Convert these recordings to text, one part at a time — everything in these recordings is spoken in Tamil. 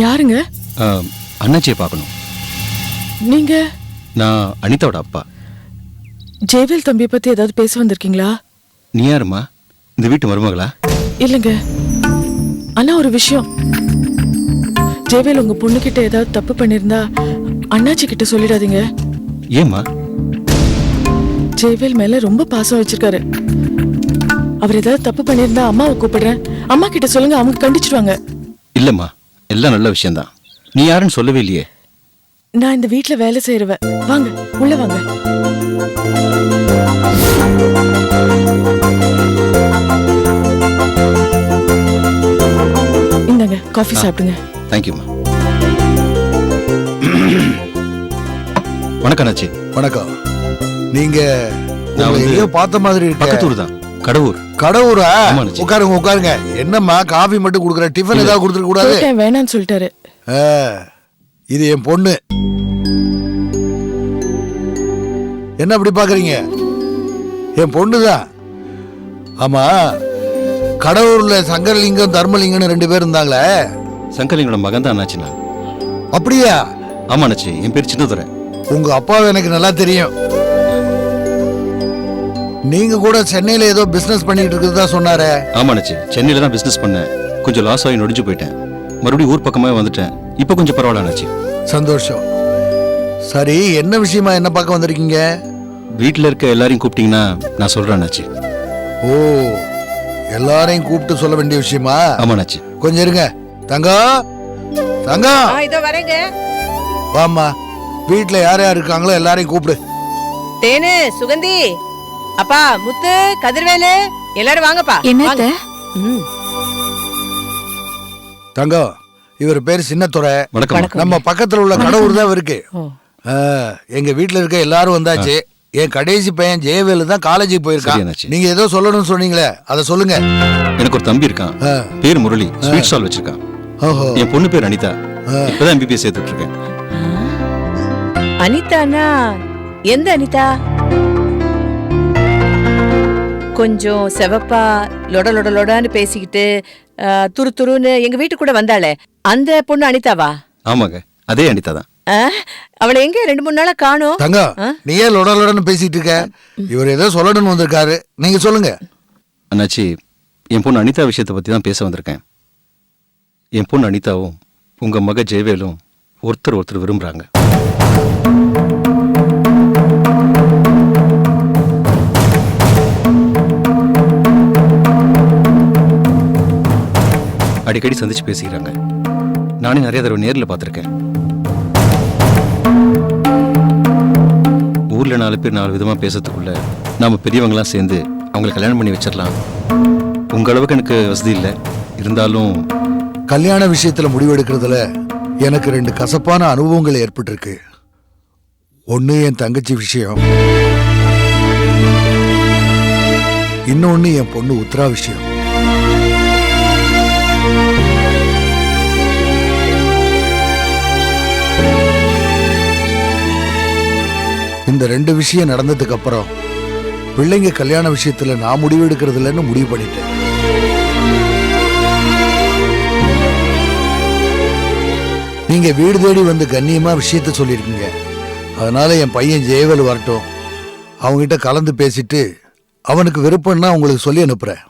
யாருங்க? அண்ணாச்சியை பார்க்கணும். நீங்க? நான் அனிதாவோட அப்பா. ஜெயவேல் தம்பியை பத்தி ஏதாவது பேச வந்திருக்கீங்களா? நீ யாருமா? இந்த வீட்டு மருமகளா? இல்லைங்க. அண்ணா, ஒரு விஷயம். ஜெயவேல் உங்க பொண்ணுகிட்ட ஏதாவது தப்பு பண்ணிருந்தா அண்ணாச்சி கிட்ட சொல்லிடாதீங்க. ஏம்மா? ஜெயவேல் மேல ரொம்ப பாசம் வச்சிருக்காரு. அவர் ஏதாவது தப்பு பண்ணிருந்தா அம்மாவை கூப்பிடுறேன், அம்மா கிட்ட சொல்லுங்க, அவங்க கண்டிச்சிருவாங்க. இல்லம்மா, எல்லாம் நல்ல விஷயம்தான். நீ யாருன்னு சொல்லவே இல்லையே. நான் இந்த வீட்டுல வேலை செய்யறவ. வாங்க, உள்ள வாங்க. இந்தாங்க, காஃபி சாப்பிடுங்க. தேங்க்யூம்மா. வணக்கம் அண்ணாச்சி. வணக்கம். நீங்க நான் எங்கேயோ பார்த்த மாதிரி இருக்கு. பக்கத்தூர் தான், கடவுர். கடவுரா? ஆமா அண்ணாச்சி. உட்காருங்க உட்காருங்க. என்னம்மா காஃபி மட்டும் குடுக்குற, டிஃபன் ஏதாவது கொடுத்துட கூடாது? கேட்டேன், வேணான்னு சொல்லிட்டாரு. இது என் பொண்ணு. என்ன அப்படி பாக்குறீங்க? என் பொண்ணுதான். ஆமா, கடவுர்ல சங்கரலிங்கம் தர்மலிங்கம்னு 2 பேர் இருந்தாங்களே. சங்கலிங்களோட மகன் தான் அண்ணாச்சிண்ணா. அப்படியா? ஆமா அண்ணாச்சி, என் பேர் சின்னதுரை. உங்க அப்பாவை எனக்கு நல்லா தெரியும். நீங்க கூட சென்னையில ஏதோ பிசினஸ் பண்ணிட்டு இருக்கிறதா சொன்னாரே. ஆமா அண்ணாச்சி, சென்னையில தான் பிசினஸ் பண்ணேன். கொஞ்சம் லாஸ் ஆகி நொடிஞ்சு போயிட்டேன். மறுபடியும் ஊர் பக்கமாவே வந்துட்டேன். இப்போ கொஞ்சம் பரவாயில்ல அண்ணாச்சி. சந்தோஷம். சரி, என்ன விஷயமா என்ன பார்க்க வந்திருக்கீங்க? வீட்டில் இருக்க எல்லாரையும் கூப்பிட்டீங்கன்னா நான் சொல்றேன் அண்ணாச்சி. ஓ, எல்லாரையும் கூப்பிட்டு சொல்ல வேண்டிய விஷயமா? ஆமா அண்ணாச்சி. கொஞ்சம் இருங்க. தங்கம், தங்கம், இதோ வரேங்க. வாம்மா. வீட்டுல யார் யார் இருக்காங்களோ எல்லாரையும் கூப்பிடு. தேனு, சுகந்தி, அப்பா, முத்து, கதிர்வேலு, எல்லாரும் வாங்கப்பா. என்னத்த? தங்கம், இவர் பேர் சின்னத்துறை. வணக்கம். நம்ம பக்கத்துல உள்ள கடவுர் தான் இருக்கு. எங்க வீட்டுல இருக்க எல்லாரும் வந்தாச்சு. என் கடைசி பையன் ஜெயவேலு தான் காலேஜுக்கு போயிருக்கான். நீங்க ஏதோ சொல்லணும்னு சொன்னீங்களே, அதை சொல்லுங்க. எனக்கு ஒரு தம்பி இருக்கான். பேர் முரளி. ஸ்வீட் ஸ்டால் வச்சிருக்கான். என் பொண்ணு பேர் அனிதா. இப்பதான் MBBS சேர்த்துட்டு இருக்கேன். அனிதானா? எந்த அனிதா? கொஞ்சம் செவப்பா லொட லொட லொடான்னு பேசிக்கிட்டு துரு துருன்னு எங்க வீட்டு கூட வந்தாளே, அந்த பொண்ணு அனிதாவா? ஆமாங்க, அதே அனிதா தான். அவளை எங்க 2-3 நாளா காணோம். தங்கம், நீ ஏன் லொடலொடன்னு பேசிட்டு இருக்க? இவர் ஏதோ சொல்லணும்னு வந்திருக்காரு, நீங்க சொல்லுங்க. அண்ணாச்சி, என் பொண்ணு அனிதா விஷயத்தை பத்தி தான் பேச வந்திருக்கேன். என் பொண்ணு அனிதாவும் உங்க மக ஜெயவேலும் ஒருத்தர் விரும்புறாங்க. அடிக்கடி சந்திச்சு பேசிக்கிறாங்க. நானே நிறைய தடவை நேரில் பார்த்துருக்கேன். ஊர்ல 4 பேர் 4 விதமா பேசுறதுக்குள்ள நாம பெரியவங்களாம் சேர்ந்து அவங்களை கல்யாணம் பண்ணி வச்சிடலாம். உங்க அளவுக்கு எனக்கு வசதி இல்லை, இருந்தாலும் கல்யாண விஷயத்துல முடிவெடுக்கிறதுல எனக்கு 2 கசப்பான அனுபவங்கள் ஏற்பட்டிருக்கு. ஒன்னு என் தங்கச்சி விஷயம், இன்னொன்னு என் பொண்ணு உத்ரா விஷயம். இந்த 2 விஷயம் நடந்ததுக்கு அப்புறம் பிள்ளைங்க கல்யாண விஷயத்துல நான் முடிவு எடுக்கிறது இல்லைன்னு முடிவு பண்ணிட்டேன். நீங்க வீடு தேடி வந்து கண்ணியமா விஷயத்த சொல்லியிருக்கீங்க. அதனால என் பையன் ஜெயவேல் வரட்டும், அவங்ககிட்ட கலந்து பேசிட்டு அவனுக்கு விருப்பம்னா உங்களுக்கு சொல்லி அனுப்புறேன்.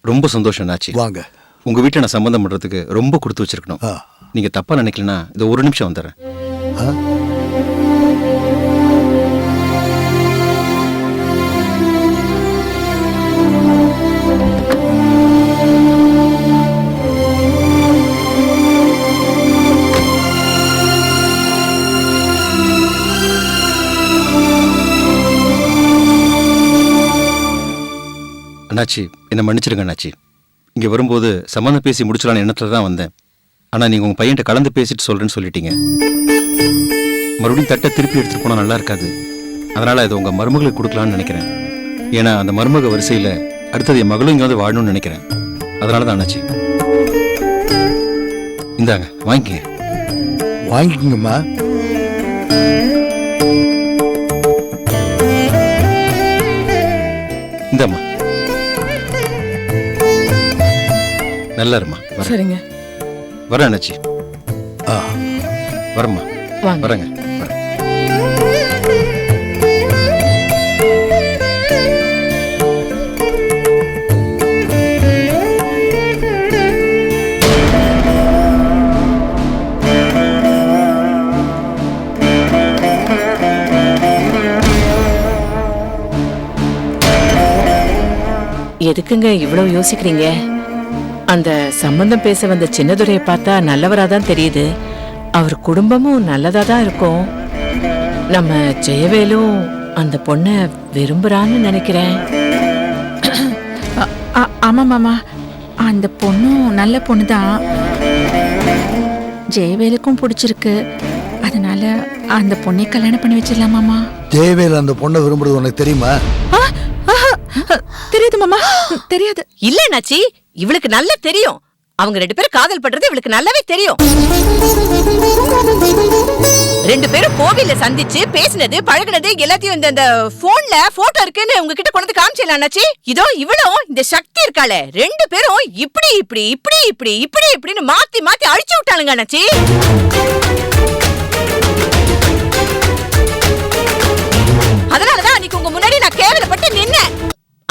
ரொம்ப சந்தோஷம் நாச்சி. வாங்க. உங்க வீட்டை நான் சம்பந்தம் பண்றதுக்கு ரொம்ப கொடுத்து வச்சிருக்கணும். நீங்க தப்பா நினைக்கலன்னா இந்த ஒரு நிமிஷம் வந்துடுறேன். அண்ணாச்சி, என்னை மன்னிச்சிருங்க அண்ணாச்சி. இங்கே வரும்போது சம்மந்தம் பேசி முடிச்சலான்னு எண்ணத்தில் தான் வந்தேன். ஆனால் நீங்கள் உங்கள் பையன்கிட்ட கலந்து பேசிட்டு சொல்கிறேன்னு சொல்லிட்டீங்க. மறுபடியும் தட்டை திருப்பி எடுத்துகிட்டு போனால் நல்லா இருக்காது. அதனால் அதை உங்கள் மருமகளுக்கு கொடுக்கலான்னு நினைக்கிறேன். ஏன்னா அந்த மருமக வரிசையில் அடுத்தது என் மகளும் இங்கே வந்து வாழணும்னு நினைக்கிறேன். அதனால தான் அண்ணாச்சி. இந்தாங்க, வாங்கிக்கங்க. வாங்கிக்கங்கம்மா. இந்தாம்மா, நல்லா இருமா. சரிங்க. வரேன் அண்ணாச்சி. ஆ. வரம்மா, வாங்க. வரேங்க. எதுக்குங்க இவ்வளவு யோசிக்கிறீங்க? அந்த சம்பந்தம் பேச வந்த சின்னதுரையை பார்த்தா நல்லவரா தான் தெரியுது. அவர் குடும்பமும் நல்லதா தான் இருக்கும். நம்ம ஜெயவேலும் அந்த பொண்ணை விரும்புறான்னு நினைக்கிறேன். ஆமா மாமா, அந்த பொண்ணும் நல்ல பொண்ணு தான். ஜெயவேலுக்கும் பிடிச்சிருக்கு. அதனால அந்த பொண்ணை கல்யாணம் பண்ணி வச்சிடலாம் மாமா. ஜெயவேல் அந்த பொண்ணை விரும்புறது உனக்கு தெரியுமா? தெரியாது மாமா, தெரியாது. இல்ல நாச்சி, இவளுக்கு நல்லா தெரியும். அவங்க 2 பேரும் காதல் பண்றது இவளுக்கு நல்லாவே தெரியும். 2 பேரும் கோவில்ல சந்திச்சு பேசினது பழகுனது எல்லாத்தையும் இந்த போன்ல போட்டோ இருக்குன்னு உங்ககிட்ட கொண்டு காமிச்சலாம் நாச்சி. இதோ இவளும் இந்த சக்தி இருக்காளே, 2 பேரும் இப்படி இப்படி இப்படி இப்படி இப்படி இப்படின்னு மாத்தி மாத்தி அழிச்சு விட்டாளுங்க நாச்சி. அதனாலதான் அன்னைக்கு உங்க முன்னாடி நான் கேவலப்பட்டு நின்னேன்.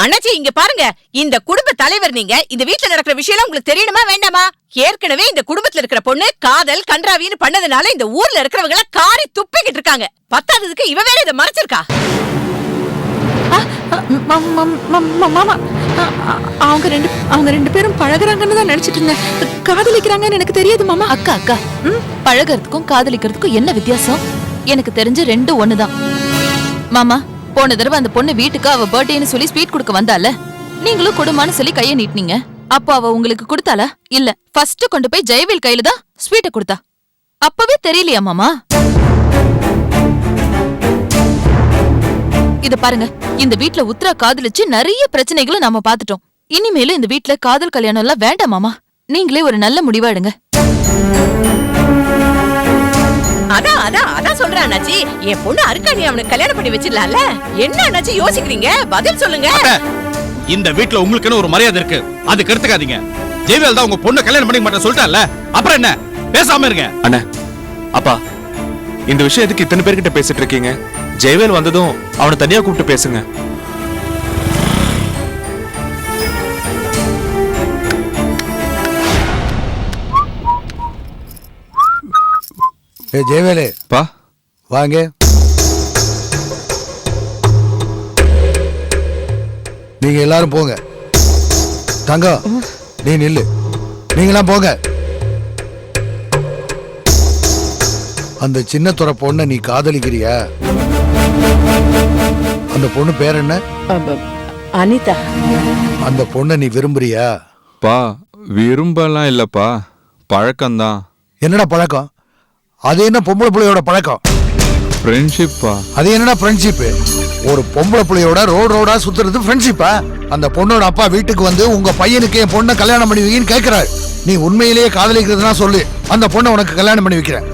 அண்ணாச்சி இங்க பாருங்க, இந்த குடும்ப தலைவர் நீங்க. இந்த வீட்ல நடக்கிற விஷயம் உங்களுக்கு தெரியணுமா வேண்டாமா? ஏற்கனவே இந்த குடும்பத்துல இருக்கிற பொண்ணு காதல் கன்றாவின்னு பண்ணதுனால இந்த ஊர்ல இருக்கிறவங்கள காரி துப்பிக்கிட்டு இருக்காங்க. பத்தாததுக்கு இவ வேற இதை மறைச்சிருக்கா. மாமா, அவங்க ரெண்டு பேரும் பழகுறாங்கன்னு தான் நினைச்சிட்டு இருந்தேன். காதலிக்கிறாங்கன்னு எனக்கு தெரியாது மாமா. அக்கா அக்கா, பழகிறதுக்கும் காதலிக்கிறதுக்கும் என்ன வித்தியாசம்? எனக்கு தெரிஞ்ச 2 ஒண்ணுதான். மாமா, போன தடவை அந்த பொண்ணு வீட்டுக்கு அவ பர்த்டேன்னு சொல்லி ஸ்வீட் கொடுக்க வந்தால, நீங்களும் கொடுமான்னு சொல்லி கைய நீட்டினீங்க. அப்போ அவ உங்களுக்கு கொடுத்தாளா? இல்ல, ஃபர்ஸ்ட் கொண்டு போய் ஜெயவேல் கையில தான் ஸ்வீட்டை கொடுத்தா. அப்பவே தெரியலையா மாமா? இத பாருங்க, இந்த வீட்ல உத்தரா காதலிச்சு நிறைய பிரச்சனைகளை நாம பாத்துட்டோம். இனிமேலும் இந்த வீட்ல காதல் கல்யாணம் எல்லாம் வேண்டாம் மாமா. நீங்களே ஒரு நல்ல முடிவா எடுங்க. அதான் சொல்றேன் அண்ணாச்சி, என் பொண்ணு அருக்காணி அவனுக்கு கல்யாணம் பண்ணி வச்சிடலாம்ல. என்ன அண்ணாச்சி யோசிக்கிறீங்க? பதில் சொல்லுங்க. இந்த வீட்ல உங்களுக்குன்னு ஒரு மரியாதை இருக்கு, அது கெடுத்துக்காதீங்க. ஜெயவேல் தான் உங்க பொண்ணு கல்யாணம் பண்ணிக்க மாட்டேன் சொல்லிட்டான்ல, அப்புறம் என்ன? பேசாம இருங்க. அண்ணா, அப்பா, இந்த விஷயம் எதுக்கு இத்தனை பேர்கிட்ட பேசிட்டு இருக்கீங்க? ஜெயவேல் வந்ததும் அவனை தனியா கூப்பிட்டு பேசுங்க. ஜெயவேலு பா, வாங்க. நீங்க எல்லாரும் போங்க. தங்கம், நீ நில்லு. நீங்களாம் போங்க. அந்த சின்னத்துறை பொண்ணை நீ காதலிக்கிறியா? அந்த பொண்ணு பேர் என்ன? அனிதா. அந்த பொண்ணை நீ விரும்புறியா? பா, விரும்பலாம் இல்லப்பா, பழக்கம்தான். என்னடா பழக்கம்? அது என்ன பொம்பளை பிள்ளையோட பழக்கம்? ஃப்ரெண்ட்ஷிப்பா. அது என்னடா ஃப்ரெண்ட்ஷிப்? ஒரு பொம்பளை பிள்ளையோட ரோடா சுத்துறது ஃப்ரெண்ட்ஷிப்பா? அந்த பொண்ணோட அப்பா வீட்டுக்கு வந்து உங்க பையனுக்கு என் பொண்ணை கல்யாணம் பண்ணி வைக்கின்னு கேட்கிறாரு. நீ உண்மையிலேயே காதலிக்கிறதுனா சொல்லு, அந்த பொண்ணை உனக்கு கல்யாணம் பண்ணி வைக்கிறேன்.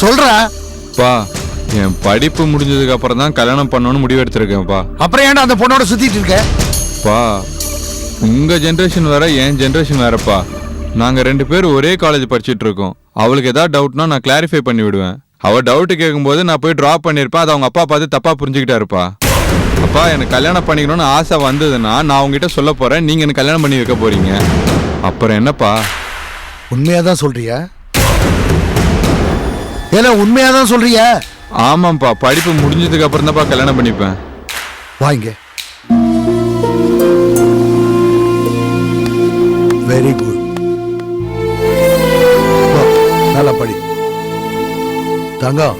சொல்றா. பா, என் படிப்பு முடிஞ்சதுக்கு அப்புறம் தான் கல்யாணம் பண்ணணும்னு முடிவு எடுத்திருக்கேன்ப்பா. அப்புறம் ஏன்டா அந்த பொண்ணோட சுத்திட்டு இருக்க? பா, உங்க ஜென்ரேஷன் வேற, என் ஜென்ரேஷன் வேறப்பா. நாங்க 2 பேரும் ஒரே காலேஜ் படிச்சுட்டு இருக்கோம். அவளுக்கு ஏதாவது டவுட்னா நான் கிளாரிஃபை பண்ணி விடுவேன். அவ டவுட் கேட்கும்போது நான் போய் டிராப் பண்ணிருப்பேன். அதை அவங்க அப்பா பார்த்து தப்பா புரிஞ்சுக்கிட்டாருப்பா. அப்பா, எனக்கு கல்யாணம் பண்ணிக்கணும்னு ஆசை வந்ததுன்னா நான் உங்ககிட்ட சொல்ல போறேன், நீங்க எனக்கு கல்யாணம் பண்ணி வைக்க போறீங்க. அப்புறம் என்னப்பா? உண்மையாதான் சொல்றியா? ஏன்னா உண்மையாதான் சொல்றியா? ஆமாப்பா, படிப்பு முடிஞ்சதுக்கு அப்புறம் தான்ப்பா கல்யாணம் பண்ணிப்பேன். வாங்க. Very good. நல்லா படி. தங்கம்,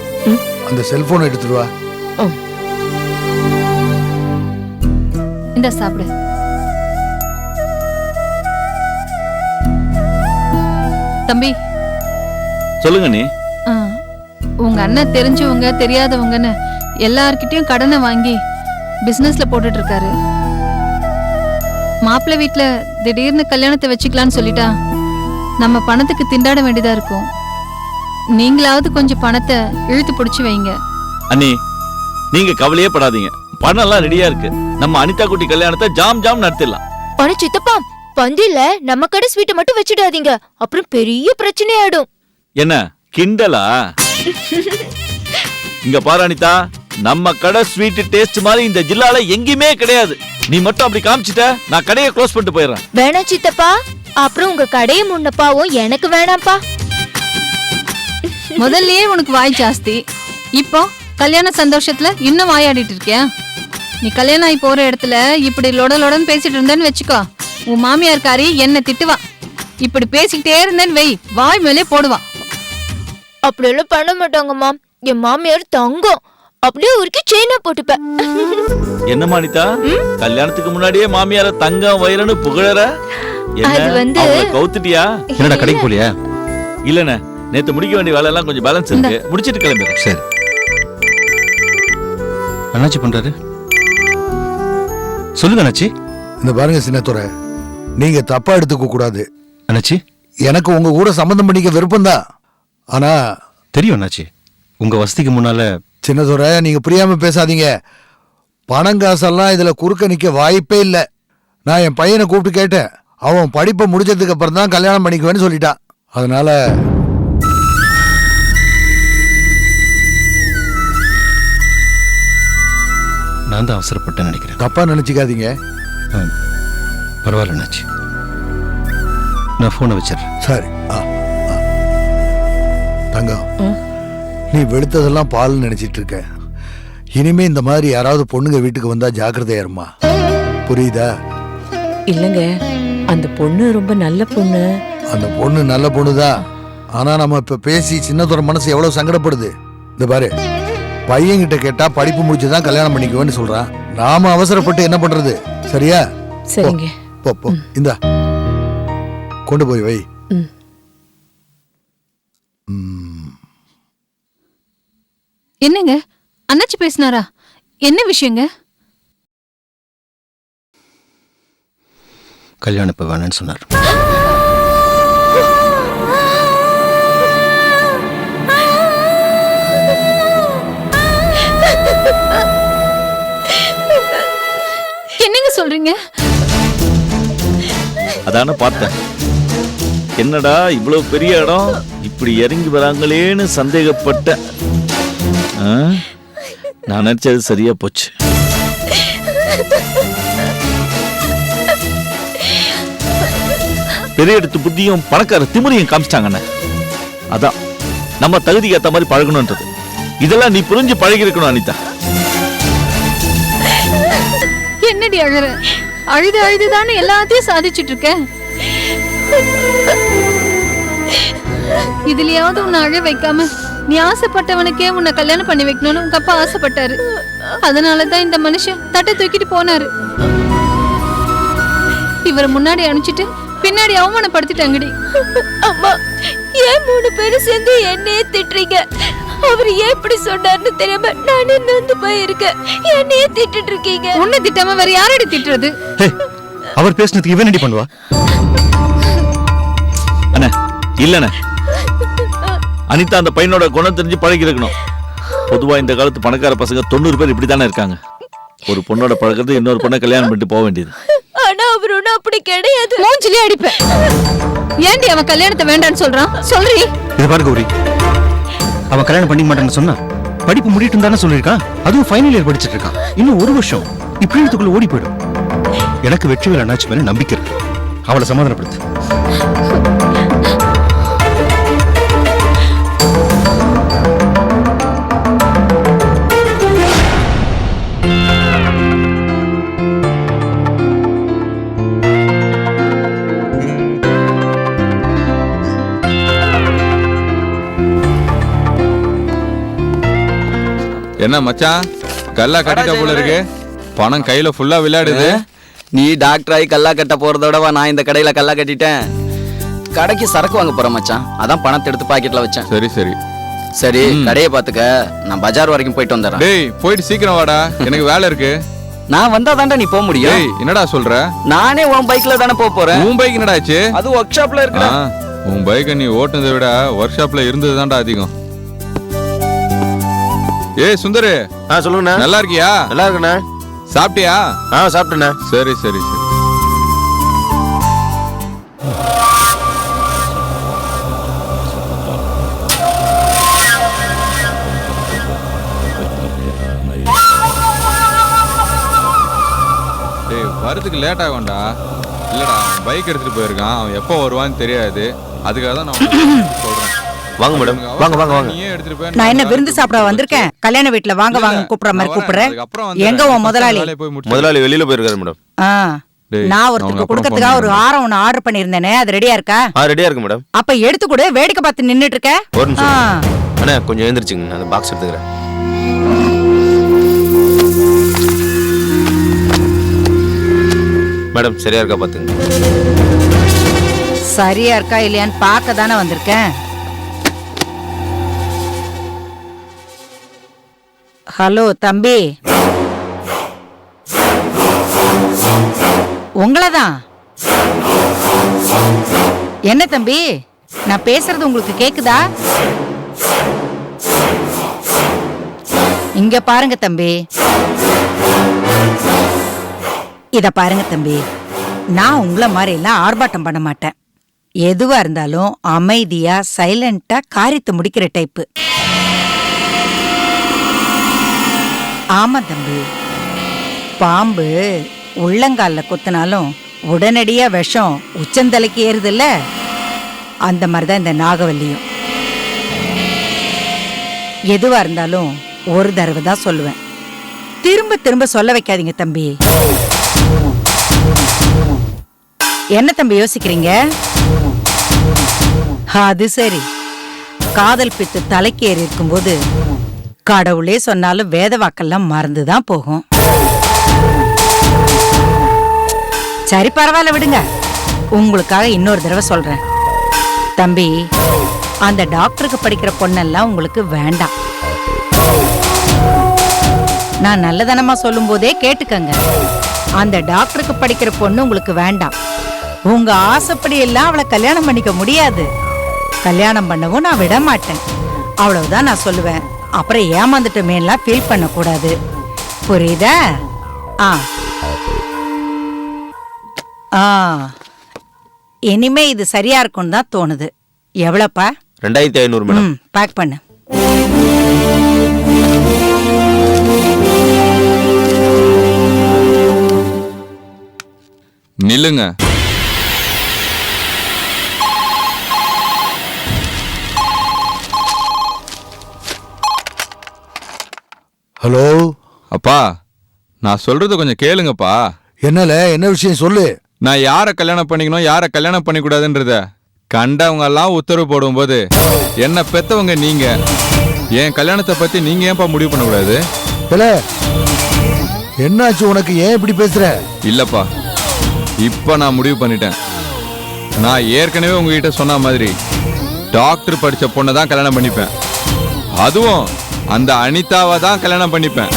அந்த செல்போன் எடுத்துட்டு வா. இந்த சாப்பிடு. தம்பி, சொல்லுங்க. நீ உங்க அண்ணன் தெரிஞ்சவங்க தெரியாதவங்கன்னு எல்லார்கிட்டயும் கடனை வாங்கி பிசினஸ்ல போட்டுட்டு இருக்காரு. மாப்பிள்ளை வீட்டுல திடீர்னு கல்யாணத்தை வச்சுக்கலான்னு சொல்லிட்டா நம்ம பணத்துக்கு திண்டாட வேண்டியதா இருக்கும். நீங்களாவது கொஞ்சம் பணத்தை இழுத்து பிடிச்சு வைங்க. அண்ணி, நீங்க கவலையே படாதீங்க, பணம் எல்லாம் ரெடியா இருக்கு. நம்ம அனிதா குட்டி கல்யாணத்தை ஜாம் நடத்திடலாம். பழ சித்தப்பா, பந்தியில நம்ம கடை ஸ்வீட்டை மட்டும் வச்சிடாதீங்க, அப்புறம் பெரிய பிரச்சனை ஆயிடும். என்ன கிண்டலா? இங்க பாரு அனிதா, நம்ம கடை ஸ்வீட் டேஸ்ட் மாதிரி இந்த ஜில்லால எங்கேயுமே கிடையாது. நீ மட்டும் அப்படி காமிச்சிட்ட நான் கடையை க்ளோஸ் பண்ணிட்டு போயிடுறேன். வேணாம் சித்தப்பா, அப்புறம் உங்க கடையை முன்னப்பாவும் எனக்கு வேணாம்ப்பா. முதல்லயே உனக்கு வாய் ஜாஸ்தி, இப்போ கல்யாண சந்தோஷத்துல இன்னும் வாயாடிட்டு இருக்கியா? நீ கல்யாணம் ஆகி போற இடத்துல இப்படி லொடன்னு பேசிட்டு இருந்தேன்னு வச்சுக்கோ, உன் மாமியார்காரி என்ன திட்டுவா. இப்படி பேசிக்கிட்டே இருந்தேன்னு வெய், வாய் மேலே போடுவா. அப்படியெல்லாம் பண்ண மாட்டாங்கம்மா, என் மாமியார் தங்கம், அப்படியே ஊருக்கு செயினா போட்டுப்பேன். என்ன அனிதா, கல்யாணத்துக்கு முன்னாடியே மாமியார தங்கம் வயிறுன்னு புகழற? அது வந்து கவுத்துட்டியா? என்னடா கடைக்கு போலியா? இல்லண்ணே, நேத்து முடிக்க வேண்டிய வேலை எல்லாம் கொஞ்சம் பேலன்ஸ் இருக்கு, முடிச்சிட்டு கிளம்பிடுறேன். சரி. அண்ணாச்சி பண்றாரு, சொல்லுங்க அண்ணாச்சி. இந்த பாருங்க சின்னத்துறை, நீங்க தப்பா எடுத்துக்க கூடாது. அண்ணாச்சி, எனக்கு உங்க கூட சம்பந்தம் பண்ணிக்க விருப்பம்தான். ஆனா தெரியும் அண்ணாச்சி, உங்க வசதிக்கு முன்னால. சின்னதுரை, நீங்க புரியாம பேசாதீங்க. பணம் காசெல்லாம் இதுல குறுக்க நிக்க வாய்ப்பே இல்லை. நான் என் பையனை கூப்பிட்டு கேட்டேன், அவன் படிப்பை முடிச்சதுக்கு அப்புறம் தான் கல்யாணம் பண்ணிக்குவேன்னு சொல்லிட்டான். அதனால நான் தான் அவசரப்பட்டேன் நினைக்கிறேன். தப்பா நினைச்சுக்காதீங்க. பரவாயில்ல அண்ணாச்சி, நான் போனை வச்சிடுறேன். சரி. தங்கம், நீ வெளுத்ததெல்லாம் பால் நினைச்சிட்டு இருக்க. இனிமே இந்த மாதிரி யாராவது பொண்ணுங்க வீட்டுக்கு வந்தா ஜாக்கிரதையா இருமா, புரியுதா? இல்லங்க, அந்த பொண்ணு ரொம்ப நல்ல பொண்ணு. அந்த பொண்ணு நல்ல பொண்ணுதான். ஆனா நம்ம இப்ப பேசி சின்னதோட மனசு எவ்வளவு சங்கடப்படுது. இந்த பாரு, பையன்கிட்ட கேட்டா படிப்பு முடிச்சுதான் கல்யாணம் பண்ணிக்குவேன்னு சொல்றான். நாம அவசரப்பட்டு என்ன பண்றது? சரியா? சரிங்க. போ போ, இந்தா கொண்டு போய் வை. என்னங்க அண்ணாச்சி பேசினாரா? என்ன விஷயங்க? கல்யாணம் இப்ப வேணான்னு சொன்னார். என்னங்க சொல்றீங்க? அதான பார்த்தேன். என்னடா இவ்வளவு பெரிய இடம், இப்படி இறங்கி வராங்களேன்னு சந்தேகப்பட்ட. நான் நினைச்சது சரியா போச்சு. பெரிய இடத்து புத்தியும் பணக்கார திமிரையும் காமிச்சிட்டாங்கண்ணே. அதான் நம்ம தகுதிக்கு ஏத்த மாதிரி பழகணும்ன்றது. இதெல்லாம் நீ புரிஞ்சு பழகி இருக்கணும் அனிதா. என்னடி அழற? அழுதுதானே எல்லாத்தையும் சாதிச்சுட்டு இருக்க. இதுலயாவது உன்னை அழ வைக்காம நீ ஆசைப்பட்டவனுக்கே உன்னை கல்யாணம் பண்ணி வைக்கணும்னு உங்க அப்பா ஆசைப்பட்டாரு. அதனாலதான் இந்த மனுஷன் தட்டை தூக்கிட்டு போனாரு. இவரை முன்னாடி அனுப்பிச்சிட்டு பின்னாடி அவமானப்படுத்திட்டாங்கடி. அம்மா, ஏன் 3 பேரும் சேர்ந்து என்னையே திட்டுறீங்க? அவர் ஏன் இப்படி சொன்னார்னு தெரியாம நானே நொந்து போயிருக்கேன். என்னையே திட்டிட்டு இருக்கீங்க. உன்னை திட்டாம வேற யாரடி திட்டுறது? அவர் பேசினதுக்கு இவன் என்ன பண்ணுவா? அண்ணா இல்லண்ணே, அனிதா அந்த பையனோட குணம் தெரிஞ்சு பழகி இருக்கணும். பொதுவா இந்த காலத்து பணக்கார பசங்க 90 பேர் இப்படித்தானே இருக்காங்க. ஒரு பொண்ணோட பழக்கிறது இன்னொரு பொண்ணை கல்யாணம் பண்ணிட்டு போக வேண்டியது. ஆனா அவர் ஒன்னும் அப்படி கிடையாது. மூஞ்சிலே அடிப்பேன். ஏன்டி அவன் கல்யாணத்தை வேண்டான்னு சொல்றான்? சொல்றீ. இது பாரு கௌரி, அவன் கல்யாணம் பண்ணிக்க மாட்டேன்னு சொன்னா படிப்பு முடிட்டு தானே சொல்லியிருக்கான். அதுவும் ஃபைனல் இயர் படிச்சுட்டு இருக்கான். இன்னும் 1 வருஷம் இப்படி இடத்துக்குள்ள ஓடி போயிடும். எனக்கு வெற்றிவேல் அண்ணாச்சி மேல நம்பிக்கை இருக்கு. அவளை சமாதானப்படுத்து. என்ன மச்சான், கல்லா கட்டிட்ட போல இருக்கு. பணம் கையில ஃபுல்லா விளையாடுது. நீ டாக்டர் ஆகி கல்லா கட்ட போறதோடவா நான் இந்த கடையில கல்லா கட்டிட்டேன். கடைக்கு சரக்கு வாங்க போறேன் மச்சான், அதான் பணத்தை எடுத்து பாக்கெட்ல வச்சேன். சரி சரி சரி, கடையை பாத்துக்க, நான் பஜார் வரைக்கும் போயிட்டு வந்துடுறேன். டேய் போயிட்டு சீக்கிரம் வாடா, எனக்கு வேலை இருக்கு. நான் வந்தா தாண்டா நீ போக முடியும். டேய் என்னடா சொல்ற? நானே உன் பைக்ல தானே போக போறேன். உன் பைக் என்னடா ஆச்சு? அது ஒர்க் ஷாப்ல இருக்கு. உன் பைக்கை நீ ஓட்டுனதை விட ஒர்க் ஷாப்ல இருந்தது தான்டா அதிகம். ஏய் சுந்தரு, சொல்லுங்கண்ணா. நல்லா இருக்கியா? நல்லா இருக்குண்ணா. சாப்பிட்டியா? சாப்பிட்டேண்ணா. சரி சரி சரி. வரதுக்கு லேட் ஆகும்டா. இல்லடா, அவன் பைக் எடுத்துட்டு போயிருக்கான். அவன் எப்போ வருவான்னு தெரியாது. அதுக்காக தான் நான் சொல்றேன். வாங்க மேடம், வாங்க வாங்க வாங்க. நீயே எடுத்துட்டு போய். நான் என்ன விருந்து சாப்பிட வந்திருக்கேன்? கல்யாண வீட்டுல வாங்க வாங்க கூப்பிடுற மாதிரி கூப்பிடுறேன். எங்க உன் முதலாளி? முதலாளி வெளியில போயிருக்காரு மேடம். நான் ஒருத்தருக்கு கொடுக்கறதுக்காக ஒரு ஆரம் ஒண்ணு ஆர்டர் பண்ணிருந்தேனே, அது ரெடியா இருக்கா? ரெடியா இருக்கு மேடம். அப்ப எடுத்து கூட வேடிக்கை பார்த்து நின்னுட்டு இருக்க. ஒரு நிமிஷம் அண்ணா, கொஞ்சம் எழுந்திருச்சுங்க, நான் அந்த பாக்ஸ் எடுத்துக்கிறேன். மேடம் சரியா இருக்கா பாத்துங்க. சரியா இருக்கா இல்லையான்னு பார்க்க தானே வந்திருக்கேன். ஹலோ தம்பி, உங்களதான். என்ன தம்பி, நான் பேசுறது உங்களுக்கு கேக்குதா? இங்க பாருங்க தம்பி, இத பாருங்க தம்பி, நான் உங்களை மாதிரி எல்லாம் ஆர்ப்பாட்டம் பண்ண மாட்டேன். எதுவா இருந்தாலும் அமைதியா சைலண்டா காரியத்தை முடிக்கிற டைப்பு. ஆமா தம்பி, பாம்பு உள்ளங்கால்ல குத்தினாலும் உடனடியா விஷம் உச்சந்தலைக்கு ஏறுதுல்ல, அந்த மாதிரிதான் இந்த நாகவல்லியும். எதுவா இருந்தாலும் ஒரு தடவை தான் சொல்லுவேன், திரும்ப திரும்ப சொல்ல வைக்காதீங்க தம்பி. என்ன தம்பி யோசிக்கிறீங்க? அது சரி, காதல் பித்து தலைக்கு ஏறி இருக்கும்போது கடவுளே சொன்னாலும் வேத வாக்கெல்லாம் மறந்துதான் போகும். சரி பரவாயில்ல விடுங்க, உங்களுக்காக இன்னொரு தடவை சொல்றேன் தம்பி, அந்த டாக்டருக்கு படிக்கிற பொண்ணெல்லாம் உங்களுக்கு வேண்டாம். நான் நல்லதனமா சொல்லும் போதே கேட்டுக்கங்க, அந்த டாக்டருக்கு படிக்கிற பொண்ணு உங்களுக்கு வேண்டாம். உங்க ஆசைப்படி எல்லாம் அவளை கல்யாணம் பண்ணிக்க முடியாது. கல்யாணம் பண்ணவும் நான் விட மாட்டேன், அவ்வளவுதான் நான் சொல்லுவேன். அப்புறம் ஏமாந்துட்டோமேலாம் ஃபீல் பண்ண கூடாது, புரியுதா? இனிமே இது சரியா இருக்கும்னு தான் தோணுது. எவ்வளவுப்பா? 2500 மேடம். பேக் பண்ணு. நில்லுங்க. ஹலோ அப்பா, நான் சொல்றது கொஞ்சம் கேளுங்கப்பா. என்னல, என்ன விஷயம் சொல்லு. நான் யாரை கல்யாணம் பண்ணிக்கணும், யாரை கல்யாணம் பண்ணிக்கூடாதுன்றத கண்டவங்க எல்லாம் உத்தரவு போடும்போது என்ன பெத்தவங்க நீங்க. என் கல்யாணத்தை பத்தி நீங்க ஏன்பா முடிவு பண்ணக்கூடாது? என்னாச்சு உனக்கு, ஏன் இப்படி பேசுற? இல்லப்பா, இப்ப நான் முடிவு பண்ணிட்டேன். நான் ஏற்கனவே உங்ககிட்ட சொன்ன மாதிரி டாக்டர் படிச்ச பொண்ணை தான் கல்யாணம் பண்ணிப்பேன். அதுவும் அந்த அனிதாவை தான் கல்யாணம் பண்ணிப்பேன்.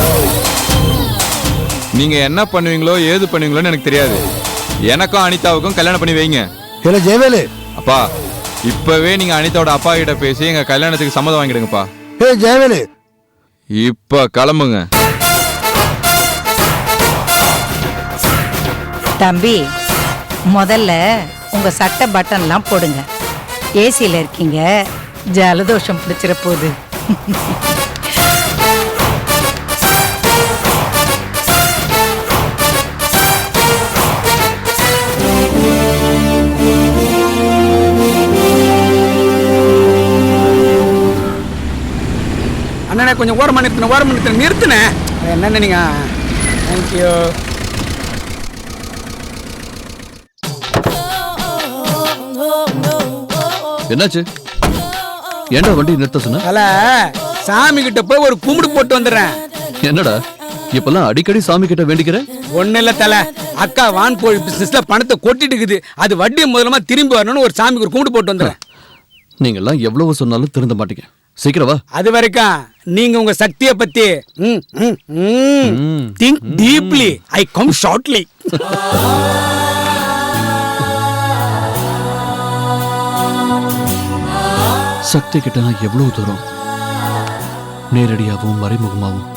நீங்க என்ன பண்ணுவீங்களோ ஏது பண்ணுவீங்களோன்னு எனக்கு தெரியாது. எனக்கும் அனிதாவுக்கும் கல்யாணம் பண்ணி வைங்க. ஜெயவேலு அப்பா, இப்பவே நீங்க அனிதாவோட அப்பா கிட்ட பேசி எங்க கல்யாணத்துக்கு சம்மதம் வாங்கிடுங்கப்பா. ஜெயவேலு, இப்ப கிளம்புங்க. தம்பி, முதல்ல உங்க சட்டை பட்டன்லாம் போடுங்க. ஏசியில இருக்கீங்க, ஜலதோஷம் பிடிச்சிட போகுது. அண்ணனே கொஞ்சம் ஓரமா நிறுத்தினேன். என்னென்ன நீங்க? தேங்க்யூ. என்னாச்சு? ஏன்டா வண்டி நிறுத்த சொன்ன? சாமி கிட்ட போய் ஒரு கும்பிடு போட்டு வந்துடுறேன். என்னடா இப்பெல்லாம் அடிக்கடி சாமி கிட்ட வேண்டிக்கிற? ஒண்ணு இல்ல தல, அக்கா வான் கோழி பிசினஸ்ல பணத்தை கொட்டிட்டு இருக்குது, அது வட்டி முதலமா திரும்பி வரணும்னு ஒரு சாமிக்கு ஒரு கும்பிடு போட்டு வந்துடுறேன். நீங்க எல்லாம் எவ்வளவு சொன்னாலும் திருந்த மாட்டீங்க. சீக்கிரம் வா. அது வரைக்கும் நீங்க உங்க சக்தியை பத்தி think deeply, I come shortly. Sakthi கிட்ட நான் எவ்வளவு தூரம் நேரடியாகவும் மறைமுகமாகவும்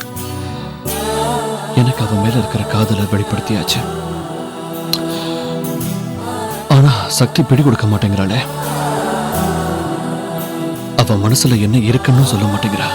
எனக்கு அவன் மேல இருக்கிற காதலை வெளிப்படுத்தியாச்சு. ஆனா சக்தி பிடி கொடுக்க மாட்டேங்கிறாளே. அவ மனசுல என்ன இருக்குன்னு சொல்ல மாட்டேங்கிறா.